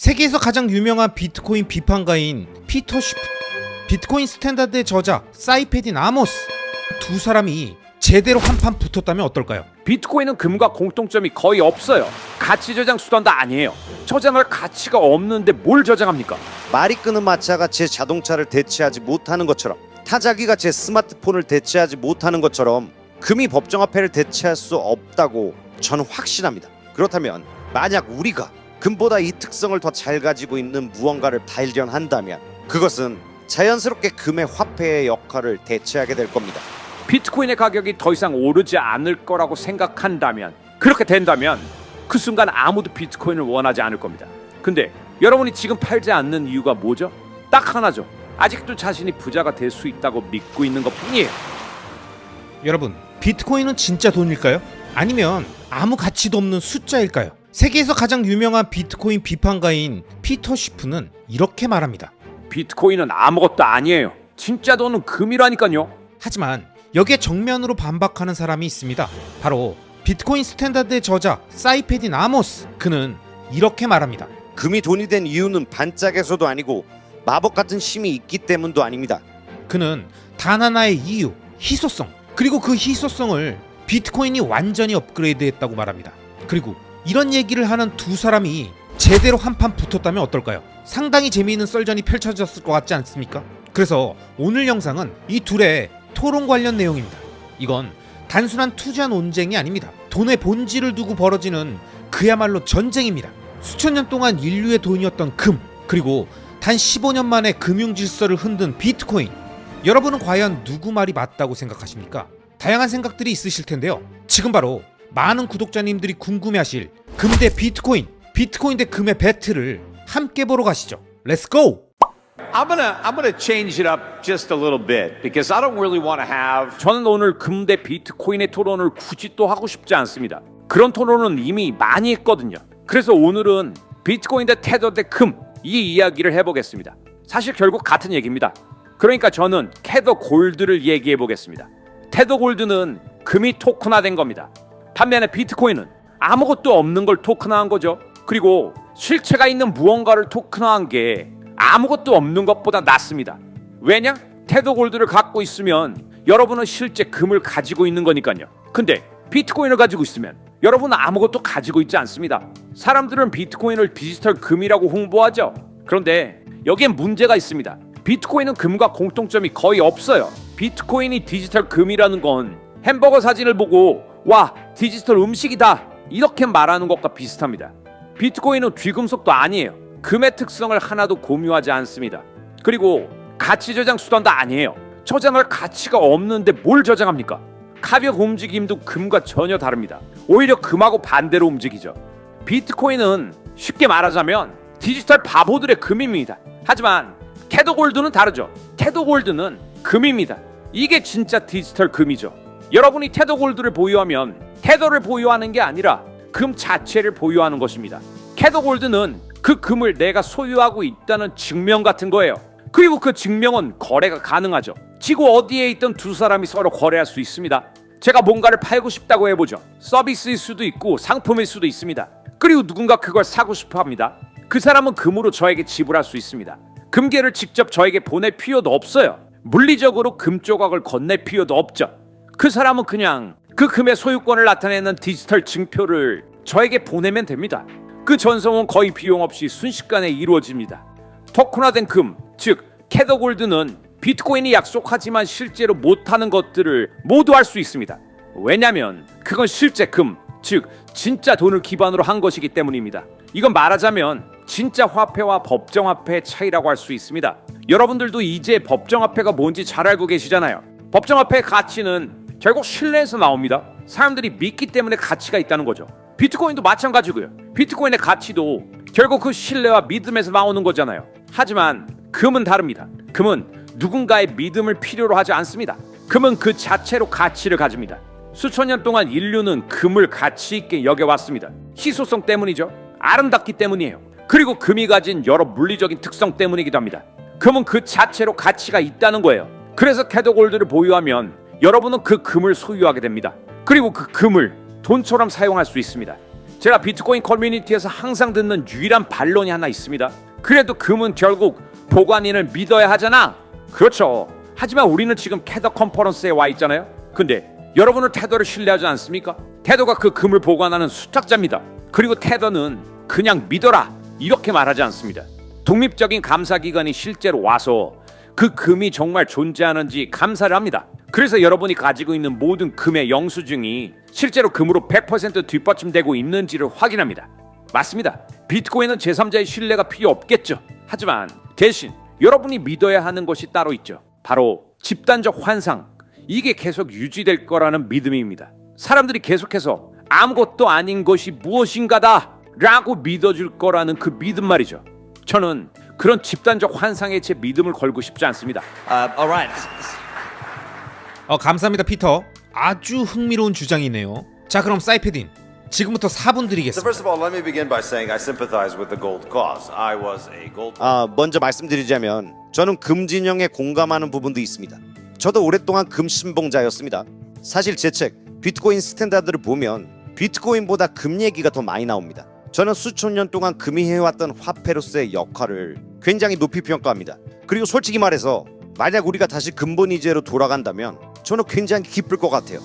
세계에서 가장 유명한 비트코인 비판가인 피터 쉬프, 비트코인 스탠다드의 저자 사이페딘 아모스, 두 사람이 제대로 한판 붙었다면 어떨까요? 비트코인은 금과 공통점이 거의 없어요. 가치 저장 수단도 아니에요. 저장할 가치가 없는데 뭘 저장합니까? 말이 끄는 마차가 제 자동차를 대체하지 못하는 것처럼, 타자기가 제 스마트폰을 대체하지 못하는 것처럼 금이 법정화폐를 대체할 수 없다고 저는 확신합니다. 그렇다면 만약 우리가 금보다 이 특성을 더 잘 가지고 있는 무언가를 발견한다면 그것은 자연스럽게 금의 화폐의 역할을 대체하게 될 겁니다. 비트코인의 가격이 더 이상 오르지 않을 거라고 생각한다면, 그렇게 된다면 그 순간 아무도 비트코인을 원하지 않을 겁니다. 근데 여러분이 지금 팔지 않는 이유가 뭐죠? 딱 하나죠. 아직도 자신이 부자가 될 수 있다고 믿고 있는 것뿐이에요. 여러분, 비트코인은 진짜 돈일까요? 아니면 아무 가치도 없는 숫자일까요? 세계에서 가장 유명한 비트코인 비판가인 피터 쉬프는 이렇게 말합니다. 비트코인은 아무것도 아니에요. 진짜 돈은 금이라니까요. 하지만 여기에 정면으로 반박하는 사람이 있습니다. 바로 비트코인 스탠다드의 저자 사이페딘 아모스. 그는 이렇게 말합니다. 금이 돈이 된 이유는 반짝에서도 아니고 마법 같은 힘이 있기 때문도 아닙니다. 그는 단 하나의 이유, 희소성, 그리고 그 희소성을 비트코인이 완전히 업그레이드했다고 말합니다. 그리고 이런 얘기를 하는 두 사람이 제대로 한판 붙었다면 어떨까요? 상당히 재미있는 썰전이 펼쳐졌을 것 같지 않습니까? 그래서 오늘 영상은 이 둘의 토론 관련 내용입니다. 이건 단순한 투자 논쟁이 아닙니다. 돈의 본질을 두고 벌어지는 그야말로 전쟁입니다. 수천 년 동안 인류의 돈이었던 금, 그리고 단 15년 만에 금융 질서를 흔든 비트코인. 여러분은 과연 누구 말이 맞다고 생각하십니까? 다양한 생각들이 있으실 텐데요. 지금 바로 많은 구독자님들이 궁금해하실 금 대 비트코인, 비트코인 대 금의 배틀을 함께 보러 가시죠. 렛츠 고! I'm gonna change it up just a little bit because I don't really want to have. 저는 오늘 금 대 비트코인의 토론을 굳이 또 하고 싶지 않습니다. 그런 토론은 이미 많이 했거든요. 그래서 오늘은 비트코인 대 테더 대 금, 이 이야기를 해보겠습니다. 사실 결국 같은 얘기입니다. 그러니까 저는 테더 골드를 얘기해 보겠습니다. 테더 골드는 금이 토큰화된 겁니다. 반면에 비트코인은 아무것도 없는 걸 토큰화한 거죠. 그리고 실체가 있는 무언가를 토큰화한 게 아무것도 없는 것보다 낫습니다. 왜냐? 테더 골드를 갖고 있으면 여러분은 실제 금을 가지고 있는 거니까요. 근데 비트코인을 가지고 있으면 여러분은 아무것도 가지고 있지 않습니다. 사람들은 비트코인을 디지털 금이라고 홍보하죠. 그런데 여기에 문제가 있습니다. 비트코인은 금과 공통점이 거의 없어요. 비트코인이 디지털 금이라는 건 햄버거 사진을 보고 와, 디지털 음식이다 이렇게 말하는 것과 비슷합니다. 비트코인은 귀금속도 아니에요. 금의 특성을 하나도 공유하지 않습니다. 그리고 가치 저장 수단도 아니에요. 저장할 가치가 없는데 뭘 저장합니까? 가격 움직임도 금과 전혀 다릅니다. 오히려 금하고 반대로 움직이죠. 비트코인은 쉽게 말하자면 디지털 바보들의 금입니다. 하지만 테더 골드는 다르죠. 테더 골드는 금입니다. 이게 진짜 디지털 금이죠. 여러분이 테더 골드를 보유하면 테더를 보유하는 게 아니라 금 자체를 보유하는 것입니다. 테더 골드는 그 금을 내가 소유하고 있다는 증명 같은 거예요. 그리고 그 증명은 거래가 가능하죠. 지구 어디에 있던 두 사람이 서로 거래할 수 있습니다. 제가 뭔가를 팔고 싶다고 해보죠. 서비스일 수도 있고 상품일 수도 있습니다. 그리고 누군가 그걸 사고 싶어 합니다. 그 사람은 금으로 저에게 지불할 수 있습니다. 금괴를 직접 저에게 보낼 필요도 없어요. 물리적으로 금 조각을 건넬 필요도 없죠. 그 사람은 그냥 그 금의 소유권을 나타내는 디지털 증표를 저에게 보내면 됩니다. 그 전송은 거의 비용 없이 순식간에 이루어집니다. 토큰화된 금, 즉 테더 골드는 비트코인이 약속하지만 실제로 못하는 것들을 모두 할 수 있습니다. 왜냐면 그건 실제 금, 즉 진짜 돈을 기반으로 한 것이기 때문입니다. 이건 말하자면 진짜 화폐와 법정화폐의 차이라고 할 수 있습니다. 여러분들도 이제 법정화폐가 뭔지 잘 알고 계시잖아요. 법정화폐의 가치는 결국 신뢰에서 나옵니다. 사람들이 믿기 때문에 가치가 있다는 거죠. 비트코인도 마찬가지고요. 비트코인의 가치도 결국 그 신뢰와 믿음에서 나오는 거잖아요. 하지만 금은 다릅니다. 금은 누군가의 믿음을 필요로 하지 않습니다. 금은 그 자체로 가치를 가집니다. 수천 년 동안 인류는 금을 가치 있게 여겨왔습니다. 희소성 때문이죠. 아름답기 때문이에요. 그리고 금이 가진 여러 물리적인 특성 때문이기도 합니다. 금은 그 자체로 가치가 있다는 거예요. 그래서 테더 골드를 보유하면 여러분은 그 금을 소유하게 됩니다. 그리고 그 금을 돈처럼 사용할 수 있습니다. 제가 비트코인 커뮤니티에서 항상 듣는 유일한 반론이 하나 있습니다. 그래도 금은 결국 보관인을 믿어야 하잖아. 그렇죠. 하지만 우리는 지금 테더 컨퍼런스에 와 있잖아요. 근데 여러분은 테더를 신뢰하지 않습니까? 테더가 그 금을 보관하는 수탁자입니다. 그리고 테더는 그냥 믿어라 이렇게 말하지 않습니다. 독립적인 감사기관이 실제로 와서 그 금이 정말 존재하는지 감사를 합니다. 그래서 여러분이 가지고 있는 모든 금의 영수증이 실제로 금으로 100% 뒷받침되고 있는지를 확인합니다. 맞습니다. 비트코인은 제3자의 신뢰가 필요 없겠죠. 하지만 대신 여러분이 믿어야 하는 것이 따로 있죠. 바로 집단적 환상. 이게 계속 유지될 거라는 믿음입니다. 사람들이 계속해서 아무것도 아닌 것이 무엇인가다 라고 믿어줄 거라는 그 믿음 말이죠. 저는 그런 집단적 환상에 제 믿음을 걸고 싶지 않습니다. All right. 감사합니다, 피터. 아주 흥미로운 주장이네요. 자, 그럼 사이패딘 지금부터 4분 So 드리겠습니다. first of all, let me begin by saying I sympathize with the gold cause. I was a gold. 먼저 말씀드리자면 저는 금 진영에 공감하는 부분도 있습니다. 저도 오랫동안 금 신봉자였습니다. 사실 제 책 비트코인 스탠다드를 보면 비트코인보다 금 얘기가 더 많이 나옵니다. 저는 수천 년 동안 금이 해왔던 화폐로서의 역할을 굉장히 높이 평가합니다. 그리고 솔직히 말해서 만약 우리가 다시 근본이제로 돌아간다면 저는 굉장히 기쁠 것 같아요.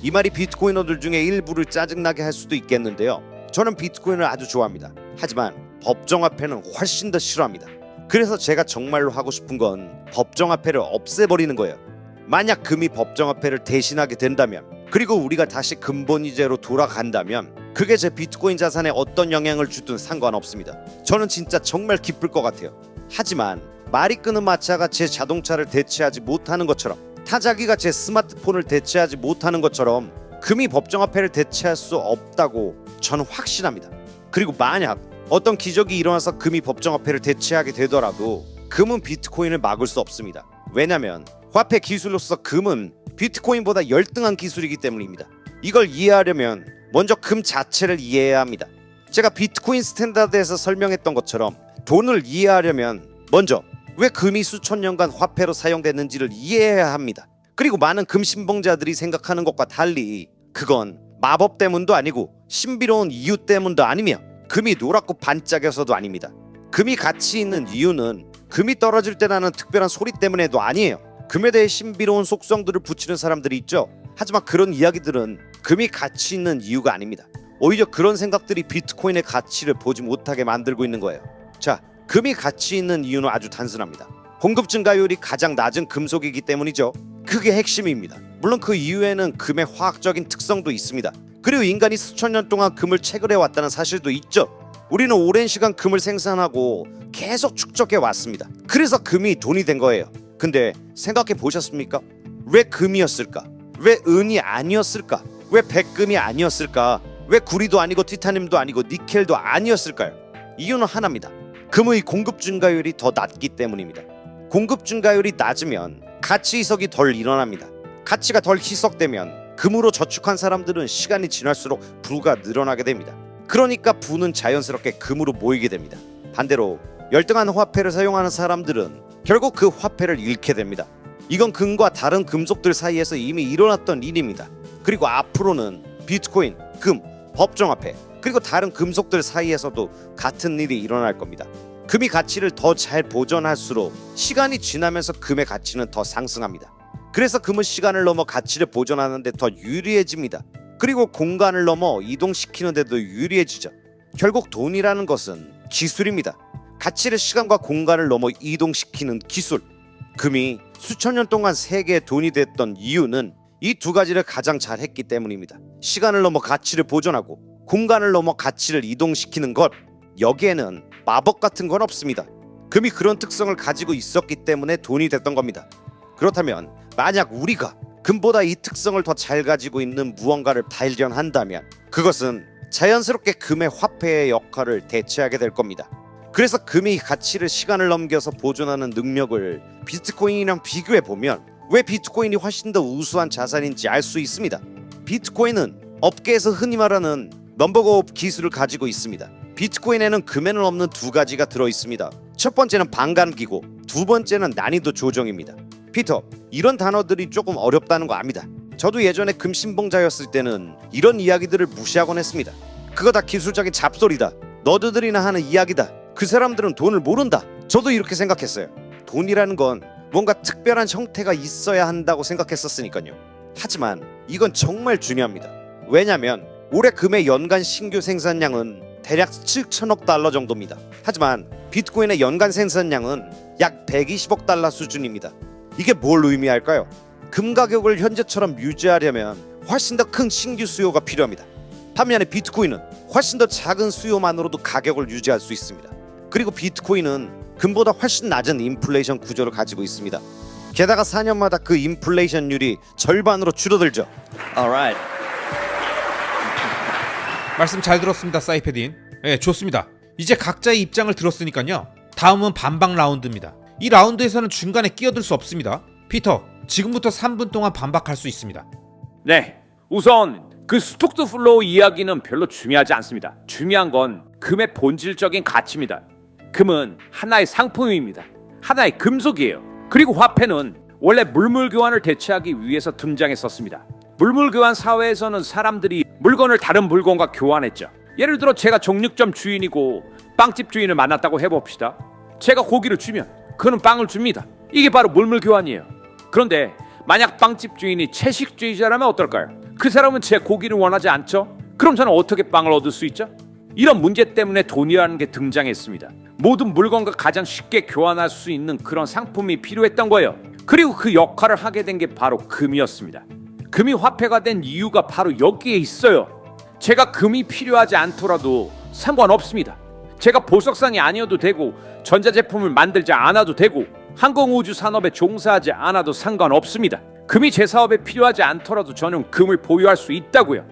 이 말이 비트코이너들 중에 일부를 짜증나게 할 수도 있겠는데요. 저는 비트코인을 아주 좋아합니다. 하지만 법정화폐는 훨씬 더 싫어합니다. 그래서 제가 정말로 하고 싶은 건 법정화폐를 없애버리는 거예요. 만약 금이 법정화폐를 대신하게 된다면, 그리고 우리가 다시 근본이제로 돌아간다면 그게 제 비트코인 자산에 어떤 영향을 주든 상관없습니다. 저는 진짜 정말 기쁠 것 같아요. 하지만 말이 끄는 마차가 제 자동차를 대체하지 못하는 것처럼, 타자기가 제 스마트폰을 대체하지 못하는 것처럼 금이 법정화폐를 대체할 수 없다고 저는 확신합니다. 그리고 만약 어떤 기적이 일어나서 금이 법정화폐를 대체하게 되더라도 금은 비트코인을 막을 수 없습니다. 왜냐하면 화폐 기술로서 금은 비트코인보다 열등한 기술이기 때문입니다. 이걸 이해하려면 먼저 금 자체를 이해해야 합니다. 제가 비트코인 스탠다드에서 설명했던 것처럼 돈을 이해하려면 먼저 왜 금이 수천 년간 화폐로 사용됐는지를 이해해야 합니다. 그리고 많은 금 신봉자들이 생각하는 것과 달리 그건 마법 때문도 아니고 신비로운 이유 때문도 아니며 금이 노랗고 반짝여서도 아닙니다. 금이 가치 있는 이유는 금이 떨어질 때 나는 특별한 소리 때문에도 아니에요. 금에 대해 신비로운 속성들을 붙이는 사람들이 있죠. 하지만 그런 이야기들은 금이 가치 있는 이유가 아닙니다. 오히려 그런 생각들이 비트코인의 가치를 보지 못하게 만들고 있는 거예요. 자, 금이 가치 있는 이유는 아주 단순합니다. 공급 증가율이 가장 낮은 금속이기 때문이죠. 그게 핵심입니다. 물론 그 이유에는 금의 화학적인 특성도 있습니다. 그리고 인간이 수천 년 동안 금을 채굴해 왔다는 사실도 있죠. 우리는 오랜 시간 금을 생산하고 계속 축적해 왔습니다. 그래서 금이 돈이 된 거예요. 근데 생각해 보셨습니까? 왜 금이었을까? 왜 은이 아니었을까? 왜 백금이 아니었을까? 왜 구리도 아니고 티타늄도 아니고 니켈도 아니었을까요? 이유는 하나입니다. 금의 공급 증가율이 더 낮기 때문입니다. 공급 증가율이 낮으면 가치 희석이 덜 일어납니다. 가치가 덜 희석되면 금으로 저축한 사람들은 시간이 지날수록 부가 늘어나게 됩니다. 그러니까 부는 자연스럽게 금으로 모이게 됩니다. 반대로 열등한 화폐를 사용하는 사람들은 결국 그 화폐를 잃게 됩니다. 이건 금과 다른 금속들 사이에서 이미 일어났던 일입니다. 그리고 앞으로는 비트코인, 금, 법정화폐, 그리고 다른 금속들 사이에서도 같은 일이 일어날 겁니다. 금이 가치를 더 잘 보존할수록 시간이 지나면서 금의 가치는 더 상승합니다. 그래서 금은 시간을 넘어 가치를 보존하는 데 더 유리해집니다. 그리고 공간을 넘어 이동시키는 데도 유리해지죠. 결국 돈이라는 것은 기술입니다. 가치를 시간과 공간을 넘어 이동시키는 기술. 금이 수천 년 동안 세계의 돈이 됐던 이유는 이 두 가지를 가장 잘했기 때문입니다. 시간을 넘어 가치를 보존하고 공간을 넘어 가치를 이동시키는 것. 여기에는 마법 같은 건 없습니다. 금이 그런 특성을 가지고 있었기 때문에 돈이 됐던 겁니다. 그렇다면 만약 우리가 금보다 이 특성을 더 잘 가지고 있는 무언가를 발견한다면 그것은 자연스럽게 금의 화폐의 역할을 대체하게 될 겁니다. 그래서 금이 가치를 시간을 넘겨서 보존하는 능력을 비트코인이랑 비교해 보면 왜 비트코인이 훨씬 더 우수한 자산인지 알 수 있습니다. 비트코인은 업계에서 흔히 말하는 넘버고업 기술을 가지고 있습니다. 비트코인에는 금에는 없는 두 가지가 들어 있습니다. 첫 번째는 반감기고 두 번째는 난이도 조정입니다. 피터, 이런 단어들이 조금 어렵다는 거 압니다. 저도 예전에 금 신봉자였을 때는 이런 이야기들을 무시하곤 했습니다. 그거 다 기술적인 잡소리다. 너드들이나 하는 이야기다. 그 사람들은 돈을 모른다. 저도 이렇게 생각했어요. 돈이라는 건 뭔가 특별한 형태가 있어야 한다고 생각했었으니까요. 하지만 이건 정말 중요합니다. 왜냐면 올해 금의 연간 신규 생산량은 대략 7천억 달러 정도입니다. 하지만 비트코인의 연간 생산량은 약 120억 달러 수준입니다. 이게 뭘 의미할까요? 금 가격을 현재처럼 유지하려면 훨씬 더 큰 신규 수요가 필요합니다. 반면에 비트코인은 훨씬 더 작은 수요만으로도 가격을 유지할 수 있습니다. 그리고 비트코인은 금보다 훨씬 낮은 인플레이션 구조를 가지고 있습니다. 게다가 4년마다 그 인플레이션율이 절반으로 줄어들죠. Alright. 말씀 잘 들었습니다, 사이패딘. 네, 좋습니다. 이제 각자의 입장을 들었으니까요. 다음은 반박 라운드입니다. 이 라운드에서는 중간에 끼어들 수 없습니다. 피터, 지금부터 3분 동안 반박할 수 있습니다. 네, 우선 그 스톡스 플로우 이야기는 별로 중요하지 않습니다. 중요한 건 금의 본질적인 가치입니다. 금은 하나의 상품입니다. 하나의 금속이에요. 그리고 화폐는 원래 물물 교환을 대체하기 위해서 등장했었습니다. 물물 교환 사회에서는 사람들이 물건을 다른 물건과 교환했죠. 예를 들어 제가 정육점 주인이고 빵집 주인을 만났다고 해봅시다. 제가 고기를 주면 그는 빵을 줍니다. 이게 바로 물물 교환이에요. 그런데 만약 빵집 주인이 채식주의자라면 어떨까요? 그 사람은 제 고기를 원하지 않죠? 그럼 저는 어떻게 빵을 얻을 수 있죠? 이런 문제 때문에 돈이라는 게 등장했습니다. 모든 물건과 가장 쉽게 교환할 수 있는 그런 상품이 필요했던 거예요. 그리고 그 역할을 하게 된 게 바로 금이었습니다. 금이 화폐가 된 이유가 바로 여기에 있어요. 제가 금이 필요하지 않더라도 상관없습니다. 제가 보석상이 아니어도 되고 전자제품을 만들지 않아도 되고 항공우주 산업에 종사하지 않아도 상관없습니다. 금이 제 사업에 필요하지 않더라도 저는 금을 보유할 수 있다고요.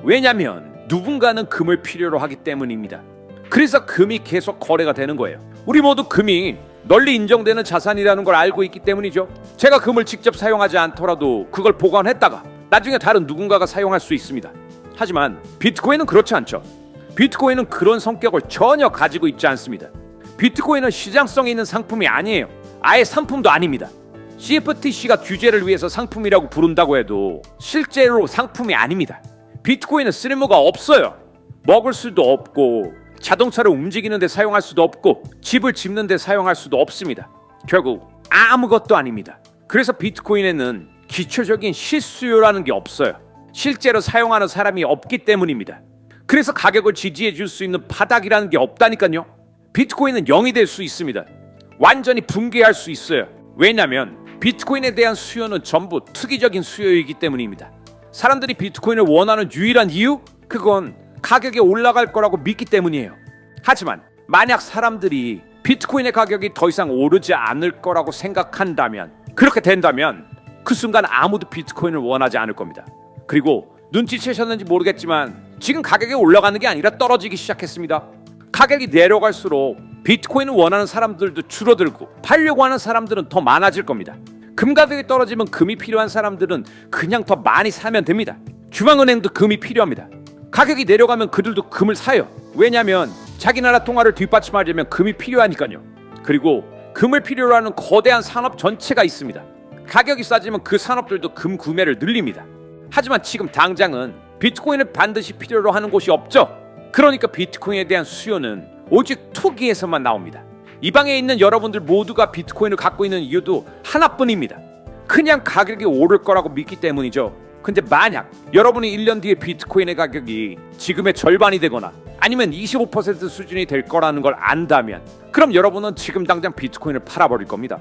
왜냐면 누군가는 금을 필요로 하기 때문입니다. 그래서 금이 계속 거래가 되는 거예요. 우리 모두 금이 널리 인정되는 자산이라는 걸 알고 있기 때문이죠. 제가 금을 직접 사용하지 않더라도 그걸 보관했다가 나중에 다른 누군가가 사용할 수 있습니다. 하지만 비트코인은 그렇지 않죠. 비트코인은 그런 성격을 전혀 가지고 있지 않습니다. 비트코인은 시장성이 있는 상품이 아니에요. 아예 상품도 아닙니다. CFTC가 규제를 위해서 상품이라고 부른다고 해도 실제로 상품이 아닙니다. 비트코인은 쓸모가 없어요. 먹을 수도 없고 자동차를 움직이는 데 사용할 수도 없고 집을 짓는 데 사용할 수도 없습니다. 결국 아무것도 아닙니다. 그래서 비트코인에는 기초적인 실수요라는 게 없어요. 실제로 사용하는 사람이 없기 때문입니다. 그래서 가격을 지지해 줄 수 있는 바닥이라는 게 없다니까요. 비트코인은 0이 될 수 있습니다. 완전히 붕괴할 수 있어요. 왜냐하면 비트코인에 대한 수요는 전부 투기적인 수요이기 때문입니다. 사람들이 비트코인을 원하는 유일한 이유? 그건 가격이 올라갈 거라고 믿기 때문이에요. 하지만 만약 사람들이 비트코인의 가격이 더 이상 오르지 않을 거라고 생각한다면, 그렇게 된다면 그 순간 아무도 비트코인을 원하지 않을 겁니다. 그리고 눈치채셨는지 모르겠지만 지금 가격이 올라가는 게 아니라 떨어지기 시작했습니다. 가격이 내려갈수록 비트코인을 원하는 사람들도 줄어들고 팔려고 하는 사람들은 더 많아질 겁니다. 금 가격이 떨어지면 금이 필요한 사람들은 그냥 더 많이 사면 됩니다. 중앙은행도 금이 필요합니다. 가격이 내려가면 그들도 금을 사요. 왜냐하면 자기 나라 통화를 뒷받침하려면 금이 필요하니까요. 그리고 금을 필요로 하는 거대한 산업 전체가 있습니다. 가격이 싸지면 그 산업들도 금 구매를 늘립니다. 하지만 지금 당장은 비트코인을 반드시 필요로 하는 곳이 없죠. 그러니까 비트코인에 대한 수요는 오직 투기에서만 나옵니다. 이 방에 있는 여러분들 모두가 비트코인을 갖고 있는 이유도 하나뿐입니다. 그냥 가격이 오를 거라고 믿기 때문이죠. 근데 만약 여러분이 1년 뒤에 비트코인의 가격이 지금의 절반이 되거나 아니면 25% 수준이 될 거라는 걸 안다면, 그럼 여러분은 지금 당장 비트코인을 팔아버릴 겁니다.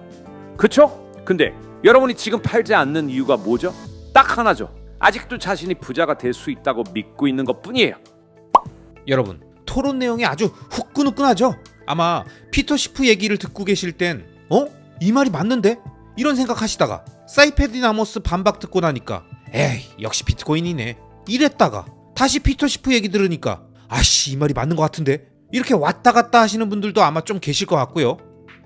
그쵸? 근데 여러분이 지금 팔지 않는 이유가 뭐죠? 딱 하나죠. 아직도 자신이 부자가 될 수 있다고 믿고 있는 것뿐이에요. 여러분, 토론 내용이 아주 후끈후끈하죠? 아마 피터 시프 얘기를 듣고 계실 땐 이 말이 맞는데? 이런 생각하시다가 사이패딘 아모스 반박 듣고 나니까 에이, 역시 비트코인이네 이랬다가 다시 피터 시프 얘기 들으니까 아씨, 이 말이 맞는 것 같은데? 이렇게 왔다 갔다 하시는 분들도 아마 좀 계실 것 같고요.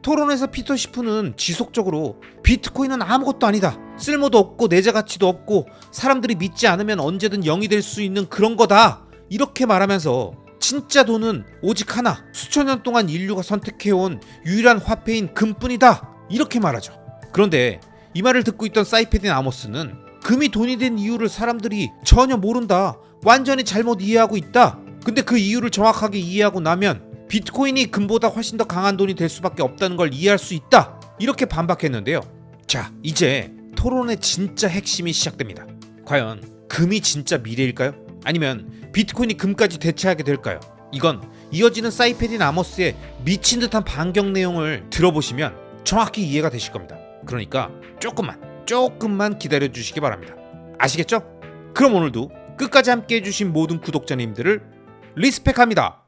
토론에서 피터 시프는 지속적으로 비트코인은 아무것도 아니다, 쓸모도 없고 내재 가치도 없고 사람들이 믿지 않으면 언제든 0이 될 수 있는 그런 거다, 이렇게 말하면서 진짜 돈은 오직 하나, 수천 년 동안 인류가 선택해온 유일한 화폐인 금뿐이다, 이렇게 말하죠. 그런데 이 말을 듣고 있던 사이패딘 아모스는 금이 돈이 된 이유를 사람들이 전혀 모른다, 완전히 잘못 이해하고 있다, 근데 그 이유를 정확하게 이해하고 나면 비트코인이 금보다 훨씬 더 강한 돈이 될 수밖에 없다는 걸 이해할 수 있다, 이렇게 반박했는데요. 자, 이제 토론의 진짜 핵심이 시작됩니다. 과연 금이 진짜 미래일까요? 아니면 비트코인이 금까지 대체하게 될까요? 이건 이어지는 사이페딘 아머스의 미친 듯한 반격 내용을 들어보시면 정확히 이해가 되실 겁니다. 그러니까 조금만 기다려 주시기 바랍니다. 아시겠죠? 그럼 오늘도 끝까지 함께 해주신 모든 구독자님들을 리스펙합니다.